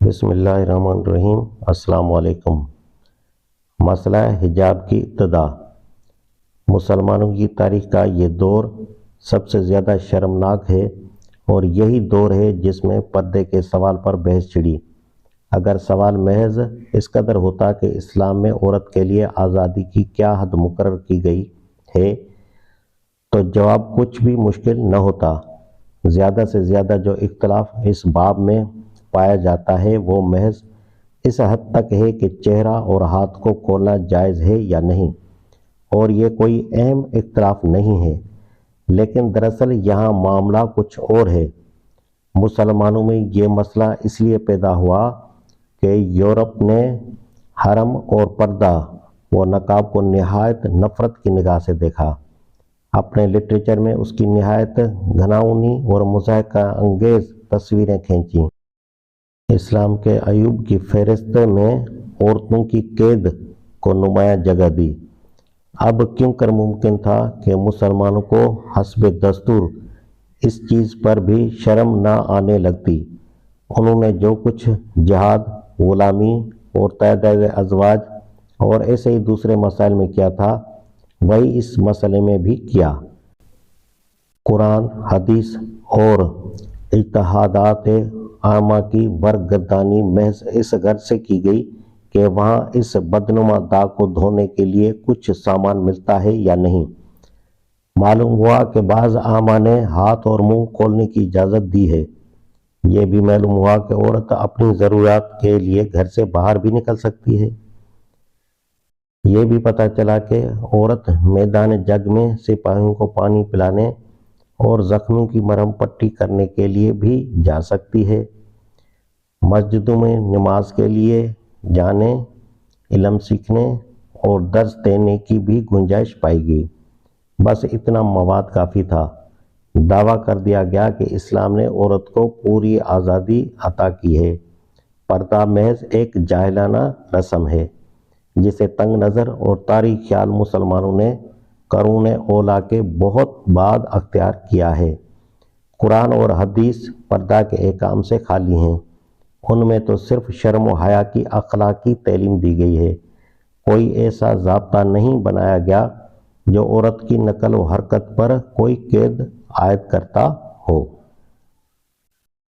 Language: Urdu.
بسم اللہ الرحمن الرحیم۔ السلام علیکم۔ مسئلہ حجاب کی ابتدا۔ مسلمانوں کی تاریخ کا یہ دور سب سے زیادہ شرمناک ہے اور یہی دور ہے جس میں پردے کے سوال پر بحث چھڑی۔ اگر سوال محض اس قدر ہوتا کہ اسلام میں عورت کے لیے آزادی کی کیا حد مقرر کی گئی ہے تو جواب کچھ بھی مشکل نہ ہوتا۔ زیادہ سے زیادہ جو اختلاف اس باب میں پایا جاتا ہے وہ محض اس حد تک ہے کہ چہرہ اور ہاتھ کو کھولنا جائز ہے یا نہیں، اور یہ کوئی اہم اختلاف نہیں ہے۔ لیکن دراصل یہاں معاملہ کچھ اور ہے۔ مسلمانوں میں یہ مسئلہ اس لیے پیدا ہوا کہ یورپ نے حرم اور پردہ و نقاب کو نہایت نفرت کی نگاہ سے دیکھا۔ اپنے لٹریچر میں اس کی نہایت گھناؤنی اور مضحکہ انگیز تصویریں کھینچیں۔ اسلام کے عیوب کی فہرست میں عورتوں کی قید کو نمایاں جگہ دی۔ اب کیوں کر ممکن تھا کہ مسلمانوں کو حسب دستور اس چیز پر بھی شرم نہ آنے لگتی۔ انہوں نے جو کچھ جہاد، غلامی اور تعداد ازواج اور ایسے ہی دوسرے مسائل میں کیا تھا وہی اس مسئلے میں بھی کیا۔ قرآن، حدیث اور اجتہادات عامہ کی برگردانی محض اس غرض سے کی گئی کہ وہاں اس بدنما داغ کو دھونے کے لیے کچھ سامان ملتا ہے یا نہیں۔ معلوم ہوا کہ بعض عامہ نے ہاتھ اور منہ کھولنے کی اجازت دی ہے۔ یہ بھی معلوم ہوا کہ عورت اپنی ضروریات کے لیے گھر سے باہر بھی نکل سکتی ہے۔ یہ بھی پتہ چلا کہ عورت میدان جنگ میں سپاہیوں کو پانی پلانے اور زخموں کی مرہم پٹی کرنے کے لیے بھی جا سکتی ہے۔ مسجدوں میں نماز کے لیے جانے، علم سیکھنے اور درس دینے کی بھی گنجائش پائی گئی۔ بس اتنا مواد کافی تھا۔ دعویٰ کر دیا گیا کہ اسلام نے عورت کو پوری آزادی عطا کی ہے۔ پردہ محض ایک جاہلانہ رسم ہے جسے تنگ نظر اور طاری خیال مسلمانوں نے قرون اولیٰ کے بہت بعد اختیار کیا ہے۔ قرآن اور حدیث پردہ کے احکام سے خالی ہیں۔ ان میں تو صرف شرم و حیا کی اخلاقی تعلیم دی گئی ہے۔ کوئی ایسا ضابطہ نہیں بنایا گیا جو عورت کی نقل و حرکت پر کوئی قید عائد کرتا ہو۔